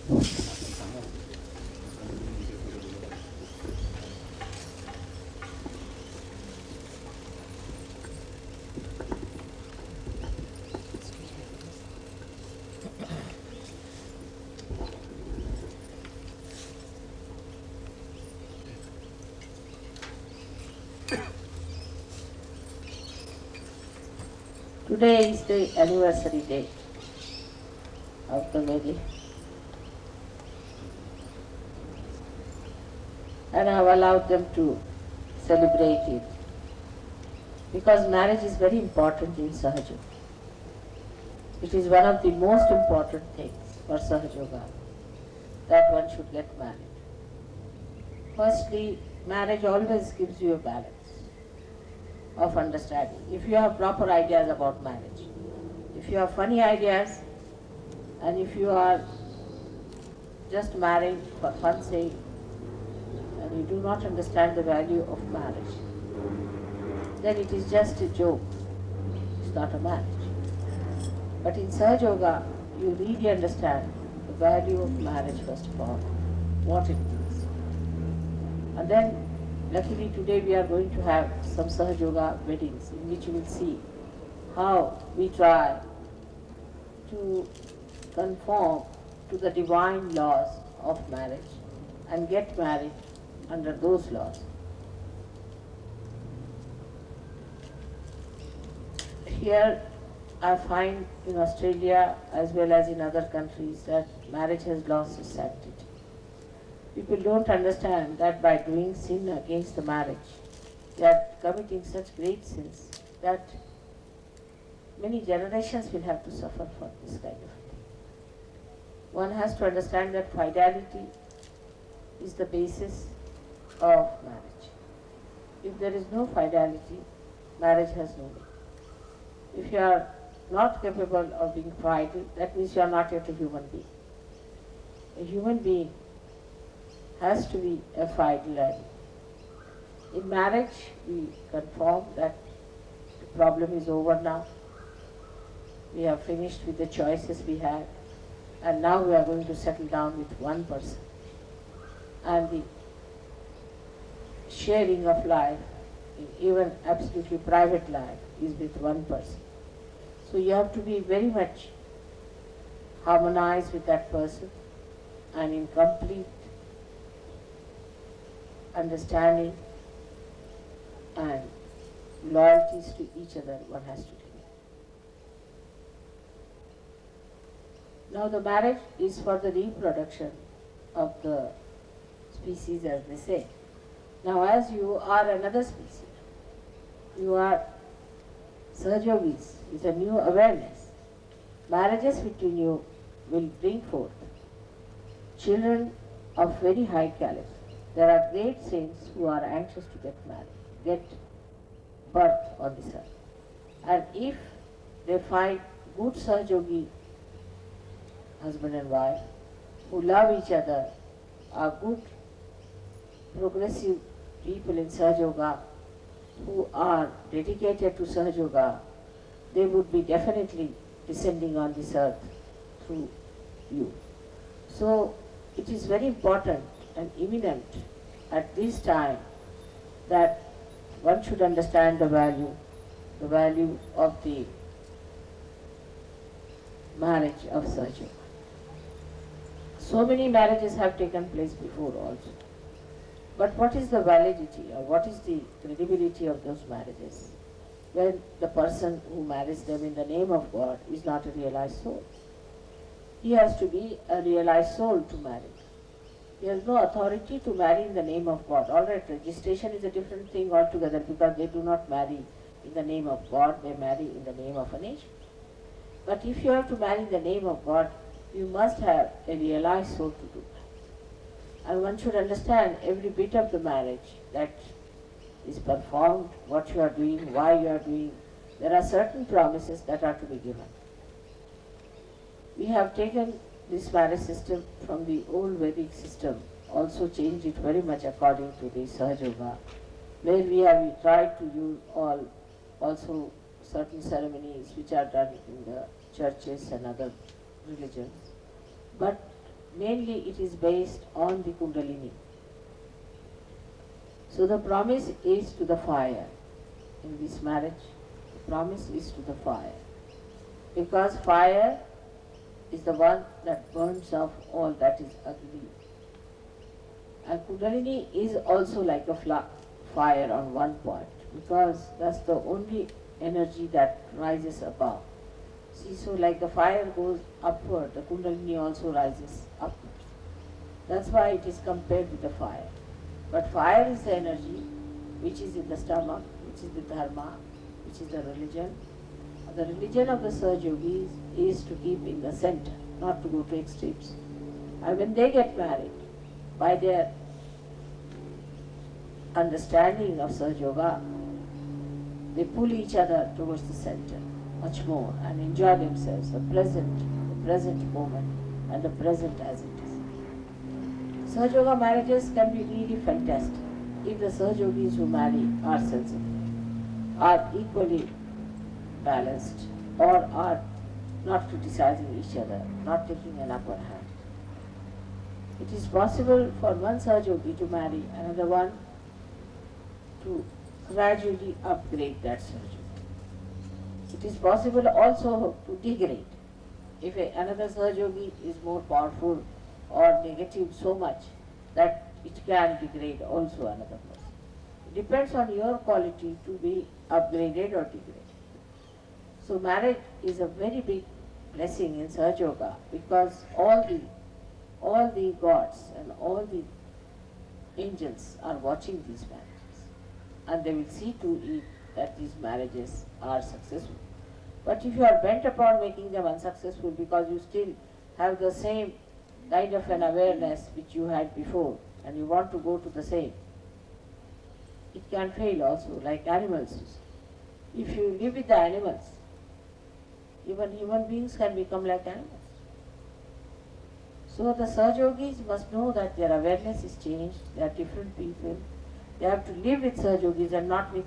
Today is the anniversary day of the wedding, and I have allowed them to celebrate it because marriage is very important in Sahaja. It is one of the most important things for Sahaja Yoga that one should get married. Firstly, marriage always gives you a balance of understanding. If you have proper ideas about marriage, if you have funny ideas, and if you are just marrying for fun's sake, and you do not understand the value of marriage, then it is just a joke. It's not a marriage. But in Sahaja Yoga, you really understand the value of marriage first of all, what it means. And then, luckily today we are going to have some Sahaja Yoga weddings in which you will see how we try to conform to the divine laws of marriage and get married under those laws. Here I find in Australia as well as in other countries that marriage has lost its sanctity. People don't understand that by doing sin against the marriage, they are committing such great sins that many generations will have to suffer for this kind of thing. One has to understand that fidelity is the basis of marriage. If there is no fidelity, marriage has no meaning. If you are not capable of being fidel, that means you are not yet a human being. A human being has to be a fidel. In marriage, we conform that the problem is over now. We have finished with the choices we had, and now we are going to settle down with one person. And the sharing of life, even absolutely private life, is with one person. So you have to be very much harmonized with that person and in complete understanding and loyalties to each other one has to take. Now the marriage is for the reproduction of the species, as they say. Now as you are another species, you are Sahajogis with a new awareness. Marriages between you will bring forth children of very high caliber. There are great saints who are anxious to get married, get birth on this earth. And if they find good Sahajogi husband and wife who love each other, are good progressive people in Sahaja Yoga who are dedicated to Sahaja Yoga, they would be definitely descending on this earth through you. So it is very important and imminent at this time that one should understand the value of the marriage of Sahaja Yoga. So many marriages have taken place before also. But what is the validity or what is the credibility of those marriages when the person who marries them in the name of God is not a realized soul? He has to be a realized soul to marry. He has no authority to marry in the name of God. All right, registration is a different thing altogether because they do not marry in the name of God, they marry in the name of a nation. But if you have to marry in the name of God, you must have a realized soul to do that. And one should understand every bit of the marriage that is performed, what you are doing, why you are doing. There are certain promises that are to be given. We have taken this marriage system from the old Vedic system, also changed it very much according to the Sahaja Yoga, where we have tried to use also certain ceremonies which are done in the churches and other religions. But mainly it is based on the Kundalini. So the promise is to the fire. In this marriage, the promise is to the fire. Because fire is the one that burns off all that is ugly. And Kundalini is also like a fire on one point, because that's the only energy that rises above. See, so like the fire goes upward, the Kundalini also rises upwards. That's why it is compared with the fire. But fire is the energy which is in the stomach, which is the dharma, which is the religion. The religion of the Sahaja Yogis is to keep in the center, not to go to extremes. And when they get married, by their understanding of Sahaja Yoga, they pull each other towards the center much more and enjoy themselves, the present moment and the present as it is. Sahaja Yoga marriages can be really fantastic if the Sahaja Yogis who marry are sensitive, are equally balanced, or are not criticizing each other, not taking an upper hand. It is possible for one Sahaja Yogi to marry another one to gradually upgrade that Sahaja Yogi. It is possible also to degrade. If another Sahaja Yogi is more powerful or negative so much that it can degrade also another person. It depends on your quality to be upgraded or degraded. So marriage is a very big blessing in Sahaja Yoga, because all the gods and all the angels are watching these marriages, and they will see to it that these marriages are successful. But if you are bent upon making them unsuccessful because you still have the same kind of an awareness which you had before, and you want to go to the same, it can fail also, like animals. If you live with the animals, even human beings can become like animals. So the Sahaja Yogis must know that their awareness is changed, they are different people. They have to live with Sahaja Yogis and not with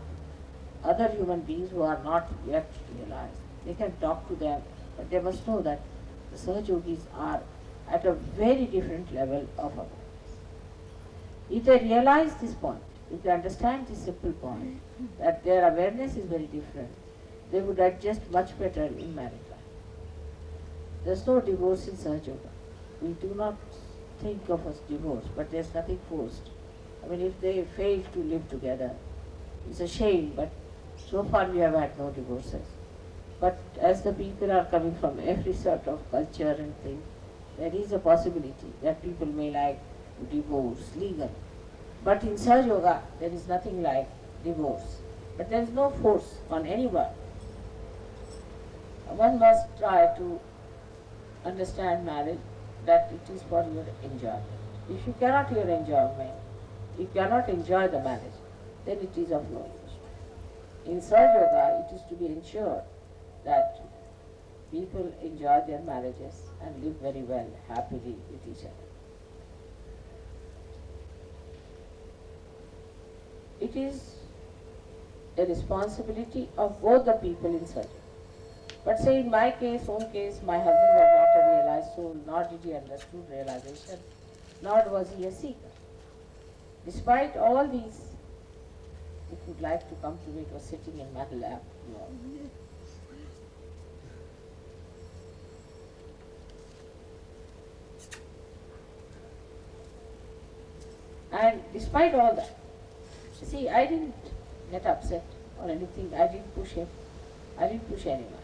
other human beings who are not yet realized. They can talk to them, but they must know that the Sahaja Yogis are at a very different level of awareness. If they realize this point, if they understand this simple point, that their awareness is very different, they would adjust much better in married life. There's no divorce in Sahaja Yoga. We do not think of as divorce, but there's nothing forced. I mean, if they fail to live together, it's a shame, but so far we have had no divorces. But as the people are coming from every sort of culture and thing, there is a possibility that people may like divorce, legal. But in Sahaja Yoga, there is nothing like divorce. But there is no force on anyone. One must try to understand marriage, that it is for your enjoyment. If you cannot your enjoyment, you cannot enjoy the marriage, then it is of no use. In Sahaja Yoga, it is to be ensured that people enjoy their marriages and live very well, happily with each other. It is a responsibility of both the people in Sahaja Yoga. But say in my case, own case, my husband was not a realized soul, nor did he understood realization, nor was he a seeker. Despite all these, if you'd like to come to me, it was sitting in my lap. And despite all that, see, I didn't get upset or anything. I didn't push him. I didn't push anyone.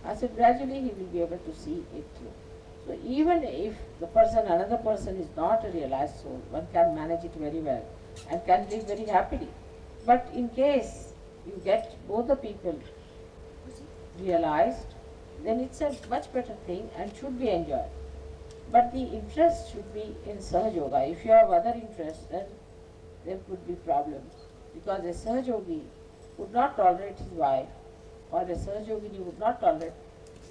I said gradually he will be able to see it through. So even if the person, another person is not a realized soul, one can manage it very well and can live very happily. But in case you get both the people realized, then it's a much better thing and should be enjoyed. But the interest should be in Sahaja Yoga. If you have other interests, then there could be problems. Because a Sahaja Yogi would not tolerate his wife, or a Sahaja Yogini would not tolerate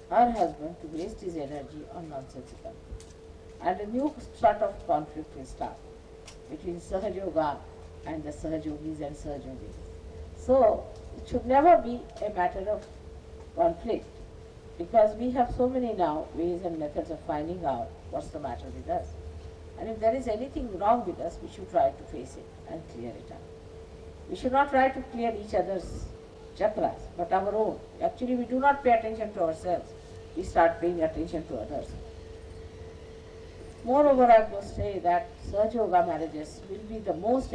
her husband to waste his energy on nonsensical. And a new sort of conflict will start between Sahaja Yoga and the Sahaja Yogis and Sahaja Yogis. So it should never be a matter of conflict. Because we have so many now ways and methods of finding out what's the matter with us. And if there is anything wrong with us, we should try to face it and clear it up. We should not try to clear each other's chakras, but our own. Actually, we do not pay attention to ourselves. We start paying attention to others. Moreover, I must say that Sahaja Yoga marriages will be the most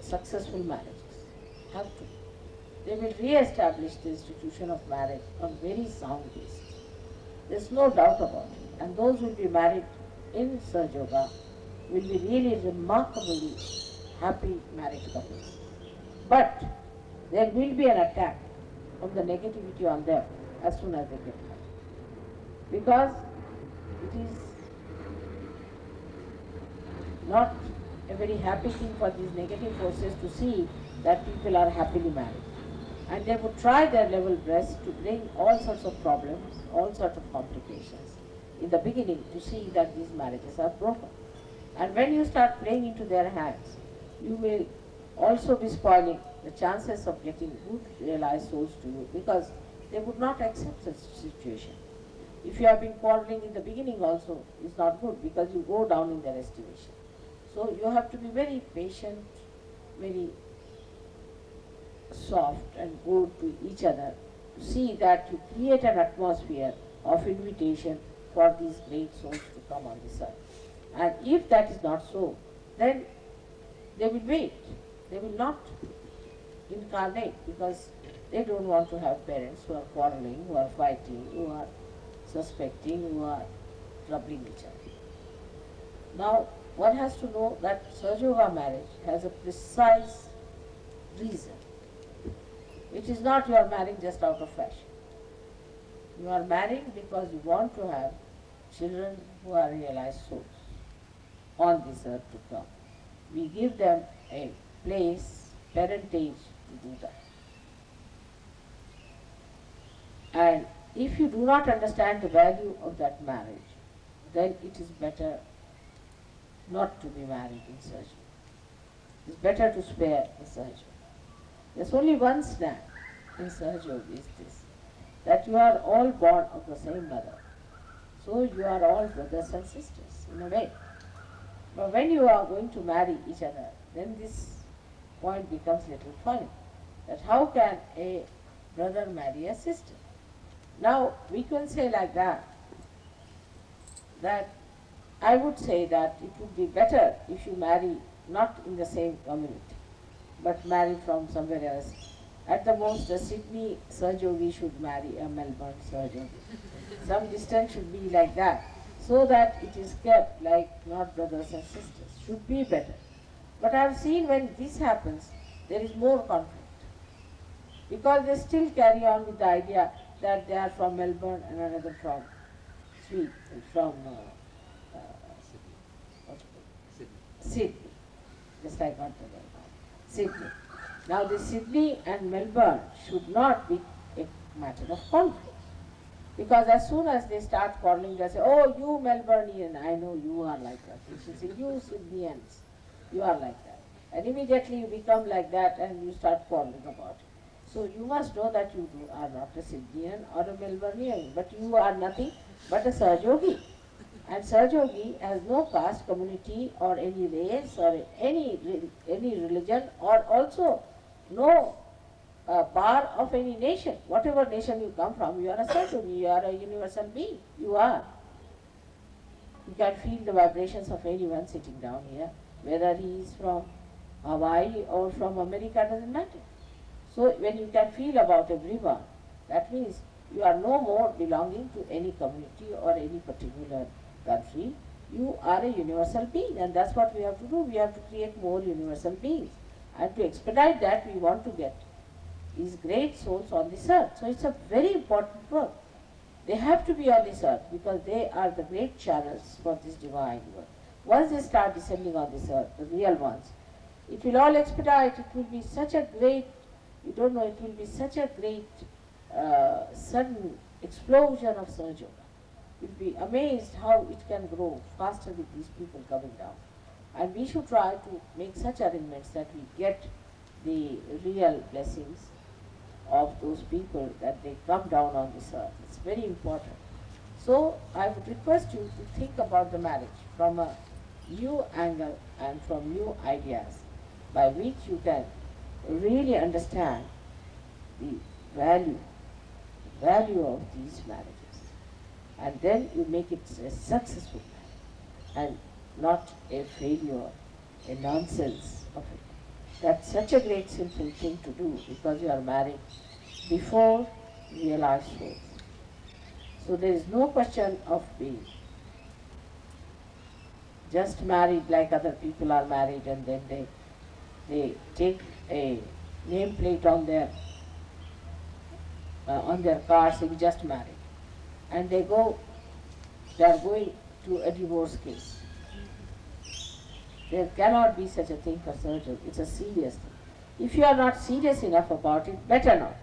successful marriages. Have to. They will re-establish the institution of marriage on very sound basis. There's no doubt about it. And those who will be married in Sahaja Yoga will be really remarkably happy married couples. But there will be an attack of the negativity on them as soon as they get married. Because it is not a very happy thing for these negative forces to see that people are happily married. And they would try their level best to bring all sorts of problems, all sorts of complications in the beginning to see that these marriages are broken. And when you start playing into their hands, you will also be spoiling the chances of getting good realized souls to you, because they would not accept such situation. If you have been quarreling in the beginning also, it's not good, because you go down in their estimation. So you have to be very patient, very soft and good to each other, to see that you create an atmosphere of invitation for these great souls to come on this earth. And if that is not so, then they will wait. They will not incarnate, because they don't want to have parents who are quarreling, who are fighting, who are suspecting, who are troubling each other. Now, one has to know that Sahaja Yoga marriage has a precise reason. It is not you are marrying just out of fashion. You are marrying because you want to have children who are realized souls on this earth to come. We give them a place, parentage to do that. And if you do not understand the value of that marriage, then it is better not to be married in Sahaja. It is better to spare the Sahaja. There's only one snap in Sahaja Yoga is this, that you are all born of the same mother. So you are all brothers and sisters in a way. But when you are going to marry each other, then this point becomes little funny. That how can a brother marry a sister? Now we can say like that I would say that it would be better if you marry not in the same community, but marry from somewhere else. At the most, a Sydney Sahaja Yogi should marry a Melbourne Sahaja Yogi. Some distance should be like that, so that it is kept like not brothers and sisters. Should be better. But I have seen when this happens, there is more conflict. Because they still carry on with the idea that they are from Melbourne and another from Sydney. Just I got the word. Sydney. Now the Sydney and Melbourne should not be a matter of conflict. Because as soon as they start quarreling, they say, oh, you Melbourneian, I know you are like that. You say, you Sydneyans, you are like that. And immediately you become like that and you start quarreling about it. So you must know that you are not a Sydneyan or a Melbourneian, but you are nothing but a Sahaja Yogi. And Sahaja Yogi has no caste, community or any race or any religion, or also no bar of any nation. Whatever nation you come from, you are a Sahaja Yogi, you are a universal being. You are. You can feel the vibrations of anyone sitting down here, whether he is from Hawaii or from America, doesn't matter. So when you can feel about everyone, that means you are no more belonging to any community or any particular country. You are a universal being, and that's what we have to do. We have to create more universal beings. And to expedite that, we want to get these great souls on this earth. So it's a very important work. They have to be on this earth because they are the great channels for this divine work. Once they start descending on this earth, the real ones, it will all expedite. It will be such a great, you don't know, it will be such a great sudden explosion of Sahaja Yoga. You'll be amazed how it can grow faster with these people coming down. And we should try to make such arrangements that we get the real blessings of those people that they come down on this earth. It's very important. So I would request you to think about the marriage from a new angle and from new ideas by which you can really understand the value, value of these marriages. And then you make it a successful marriage and not a failure, a nonsense of it. That's such a great simple thing to do because you are married before real life shows. So there is no question of being just married like other people are married and then they take a nameplate on their car saying just married, and they are going to a divorce case. There cannot be such a thing for surgery. It's a serious thing. If you are not serious enough about it, better not.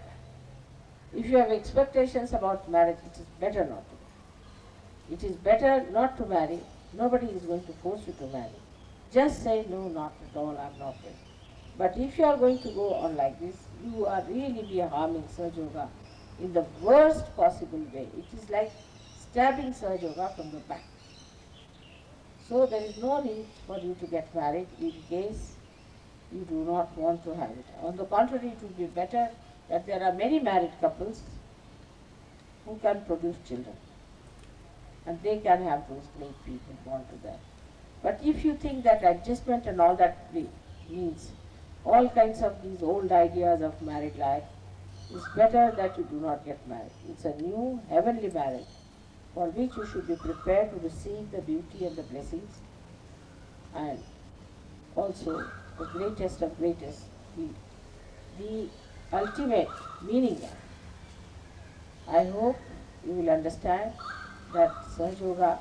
If you have expectations about marriage, it is better not to. It is better not to marry. Nobody is going to force you to marry. Just say, no, not at all, I'm not ready. But if you are going to go on like this, you are really be harming Sahaja Yoga in the worst possible way. It is like stabbing Sahaja Yoga from the back. So there is no need for you to get married in case you do not want to have it. On the contrary, it would be better that there are many married couples who can produce children. And they can have those great people born to them. But if you think that adjustment and all that means all kinds of these old ideas of married life, it's better that you do not get married. It's a new heavenly marriage for which you should be prepared to receive the beauty and the blessings, and also the greatest of greatest, the ultimate meaning. I hope you will understand that Sahaja Yoga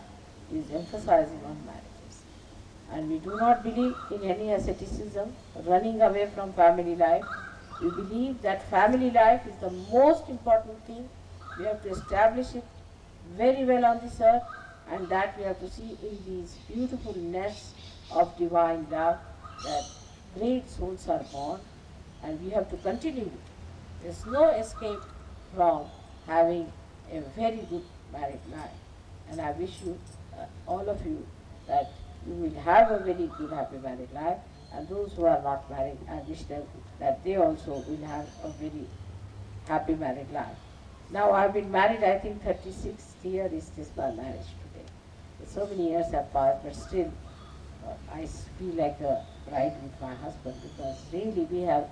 is emphasizing on marriages. And we do not believe in any asceticism, running away from family life. We believe that family life is the most important thing. We have to establish it very well on this earth, and that we have to see in these beautiful nests of divine love that great souls are born, and we have to continue it. There's no escape from having a very good married life. And I wish you, all of you, that you will have a very good happy married life, and those who are not married, I wish them that they also will have a very happy married life. Now I've been married, I think 36th year is this my marriage today. So many years have passed, but still I feel like a bride with my husband, because really we have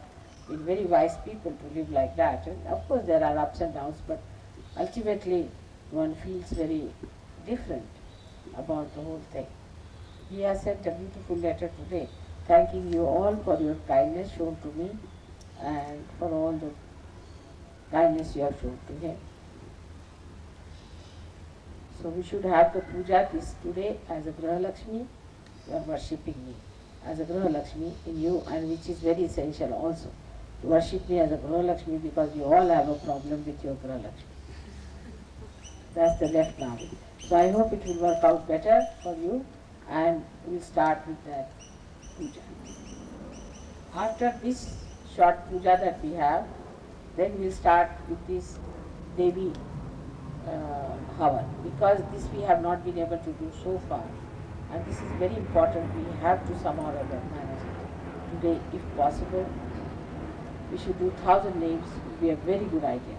been very wise people to live like that. And of course there are ups and downs, but ultimately one feels very different about the whole thing. He has sent a beautiful letter today, thanking you all for your kindness shown to me and for all the kindness you have shown to him. So we should have the puja this today as a Graha Lakshmi. You are worshipping me as a Graha Lakshmi in you, and which is very essential also, to worship me as a Graha Lakshmi, because you all have a problem with your Graha Lakshmi. That's the left now. So I hope it will work out better for you, and we'll start with that puja. After this short puja that we have, then we'll start with this Devi Havan, because this we have not been able to do so far, and this is very important. We have to somehow or other manage it. Today, if possible, we should do 1,000 names. It would be a very good idea.